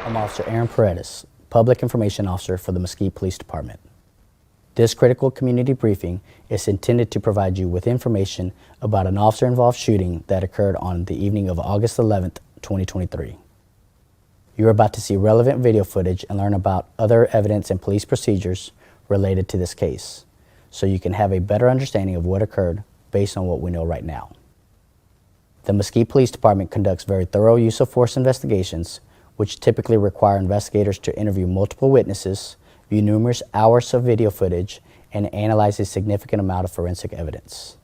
I'm Officer Aaron Paredes, Public Information Officer for the Mesquite Police Department. This critical community briefing is intended to provide you with information about an officer-involved shooting that occurred on the evening of August 11th, 2023. You're about to see relevant video footage and learn about other evidence and police procedures related to this case, so you can have a better understanding of what occurred based on what we know right now. The Mesquite Police Department conducts very thorough use of force investigations, which typically require investigators to interview multiple witnesses, view numerous hours of video footage, and analyze a significant amount of forensic evidence.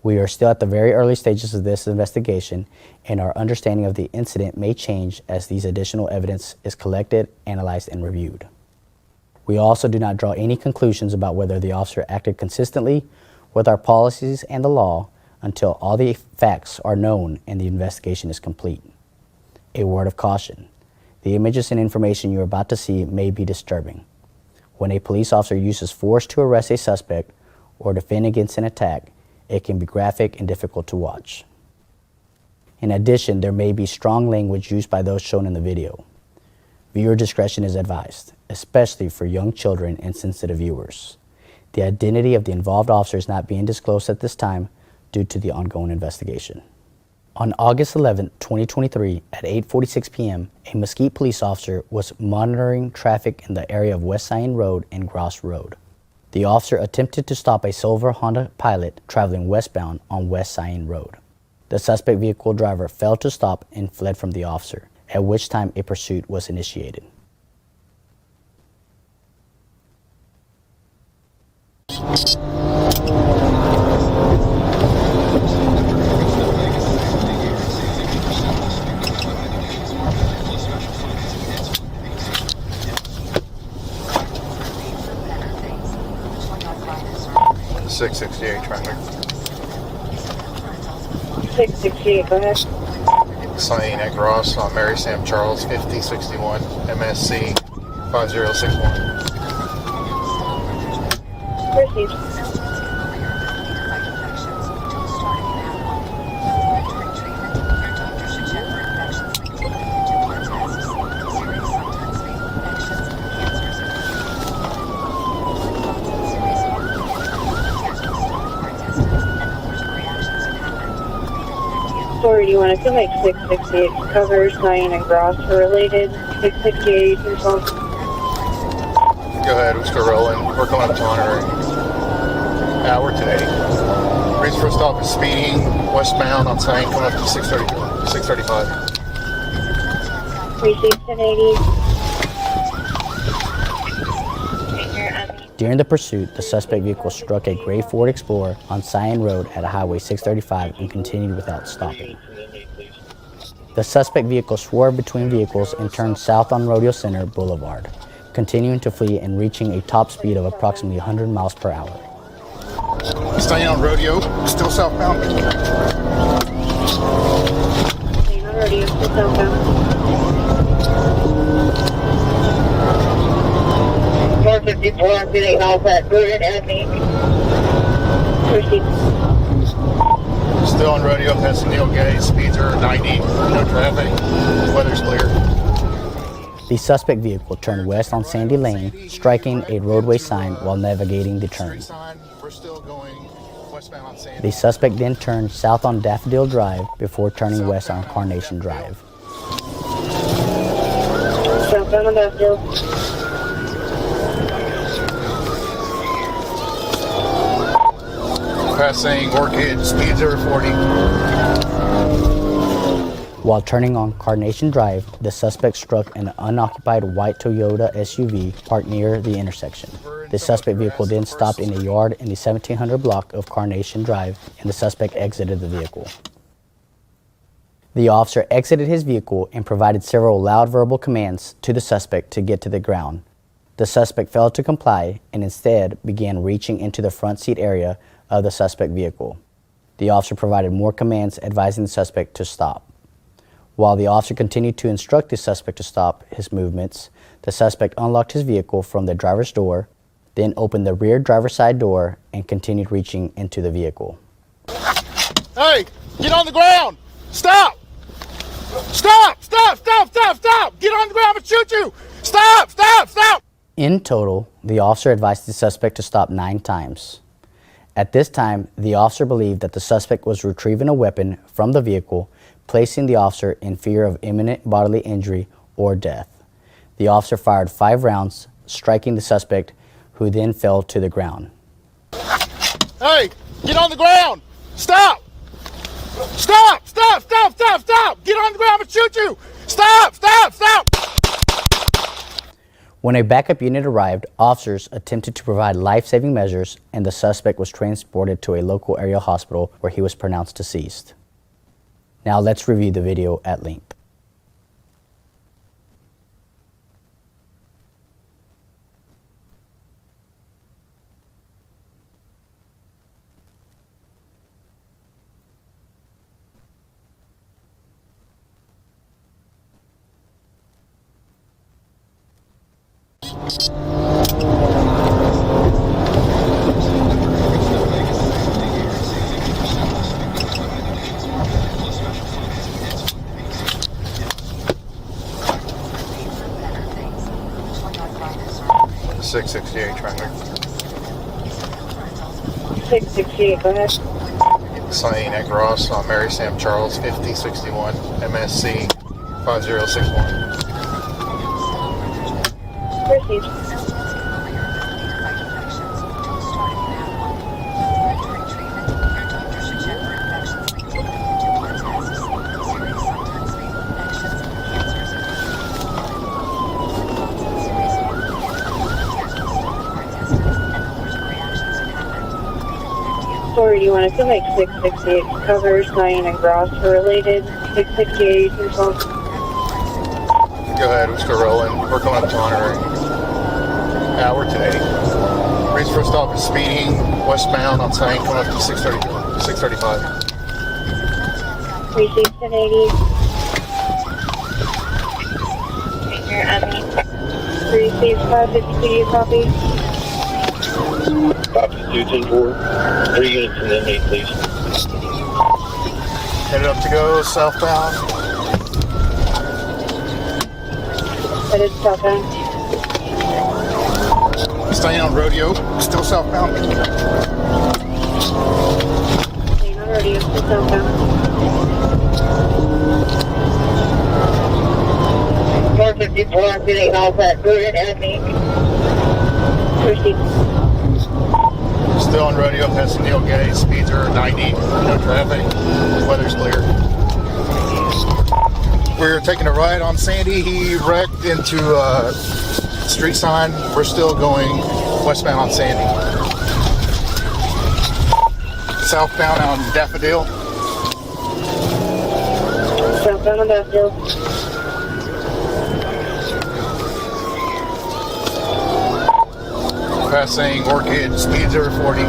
We are still at the very early stages of this investigation, and our understanding of the incident may change as these additional evidence is collected, analyzed, and reviewed. We also do not draw any conclusions about whether the officer acted consistently with our policies and the law until all the facts are known and the investigation is complete. A word of caution: the images and information you're about to see may be disturbing. When a police officer uses force to arrest a suspect or defend against an attack, it can be graphic and difficult to watch. In addition, there may be strong language used by those shown in the video. Viewer discretion is advised, especially for young children and sensitive viewers. The identity of the involved officer is not being disclosed at this time due to the ongoing investigation. On August 11, 2023, at 8:46 p.m., a Mesquite police officer was monitoring traffic in the area of West Cyan Road and Gross Road. The officer attempted to stop a silver Honda Pilot traveling westbound on West Cyan Road. The suspect vehicle driver failed to stop and fled from the officer, at which time a pursuit was initiated. .668 traffic. 668, go ahead. Cyan at Gross on Mary Sam Charles 5061 MSC 5061. Proceed. Sorry, do you want to feel like 668 covers Cyan and Gross for related? 668 yourself. Go ahead, we're still rolling. We're coming up to Honor. We're today. Reason for stop is speeding westbound on Cyan coming up to 635. Receive 1080. During the pursuit, the suspect vehicle struck a gray Ford Explorer on Cyan Road at Highway 635 and continued without stopping. The suspect vehicle swerved between vehicles and turned south on Rodeo Center Boulevard, continuing to flee and reaching a top speed of approximately 100 miles per hour. Staying on Rodeo, still southbound. Staying on Rodeo, still southbound. 454, feeling all that good at me. Proceed. Still on Rodeo, past Neil Gay, speeds are 90, no traffic, weather's clear. The suspect vehicle turned west on Sandy Lane, striking a roadway sign while navigating the turn. The suspect then turned south on Daffodil Drive before turning west on Carnation Drive. Southbound on Daffodil. Passing Orchid, speeds are 40. While turning on Carnation Drive, the suspect struck an unoccupied white Toyota SUV parked near the intersection. The suspect vehicle then stopped in a yard in the 1700 block of Carnation Drive, and the suspect exited the vehicle. The officer exited his vehicle and provided several loud verbal commands to the suspect to get to the ground. The suspect failed to comply and instead began reaching into the front seat area of the suspect vehicle. The officer provided more commands advising the suspect to stop. While the officer continued to instruct the suspect to stop his movements, the suspect unlocked his vehicle from the driver's door, then opened the rear driver's side door and continued reaching into the vehicle. Hey, get on the ground! Stop! Stop! Stop! Stop! Stop! Stop! Get on the ground and shoot you! Stop! Stop! Stop! In total, the officer advised the suspect to stop 9 times. At this time, the officer believed that the suspect was retrieving a weapon from the vehicle, placing the officer in fear of imminent bodily injury or death. The officer fired 5 rounds, striking the suspect, who then fell to the ground. Hey! Get on the ground! Stop! Stop! Stop! Stop! Stop! Stop! Get on the ground and shoot you! Stop! Stop! Stop! When a backup unit arrived, officers attempted to provide life-saving measures, and the suspect was transported to a local area hospital where he was pronounced deceased. Now let's review the video at length. The 668 traffic. 668, go ahead. Sign at Gross on Mary Sam Charles 5061 MSC 5061. Proceed. Story, you want to make 668 covers, 9 and Gross for related. 668 yourself. Go ahead, we're still rolling. We're coming up to honorary. Hour today. Reason for stop is speeding westbound on Saint, coming up to 635. Receive 1080. Your Abby. Receive 552, copy. Copy 210-4. 3 units and then 8, please. Headed up to go southbound. Headed southbound. Staying on Rodeo, still southbound. Staying on radio, still southbound. 454, getting all that good and Abby. Proceed. Still on Rodeo, past Neil Gay. Speeds are 90. No traffic. Weather's clear. We're taking a ride on Sandy. He wrecked into a street sign. We're still going westbound on Sandy. Southbound on Daffodil. Southbound on Daffodil. Passing Orchid. Speeds over 40.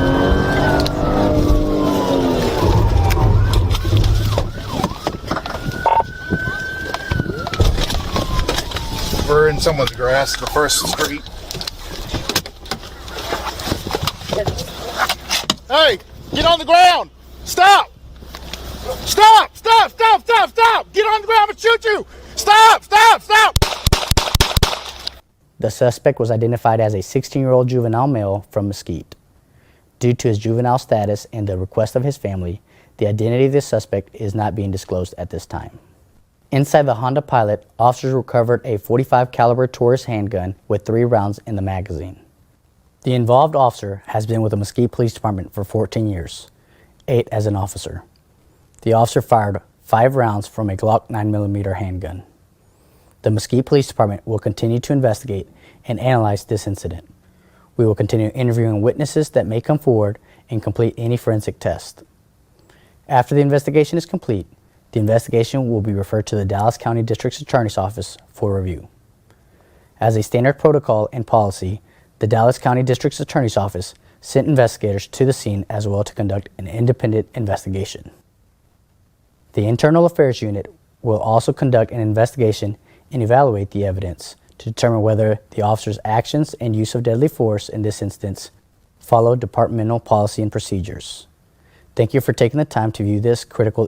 We're in someone's grass, the first street. Hey, get on the ground! Stop! Stop! Stop! Stop! Stop! Stop! Get on the ground and shoot you! Stop! Stop! Stop! The suspect was identified as a 16-year-old juvenile male from Mesquite. Due to his juvenile status and the request of his family, the identity of the suspect is not being disclosed at this time. Inside the Honda Pilot, officers recovered a .45 caliber Taurus handgun with 3 rounds in the magazine. The involved officer has been with the Mesquite Police Department for 14 years, 8 as an officer. The officer fired 5 rounds from a Glock 9mm handgun. The Mesquite Police Department will continue to investigate and analyze this incident. We will continue interviewing witnesses that may come forward and complete any forensic test. After the investigation is complete, the investigation will be referred to the Dallas County District Attorney's Office for review. As a standard protocol and policy, the Dallas County District Attorney's Office sent investigators to the scene as well to conduct an independent investigation. The Internal Affairs Unit will also conduct an investigation and evaluate the evidence to determine whether the officer's actions and use of deadly force in this instance follow departmental policy and procedures. Thank you for taking the time to view this critical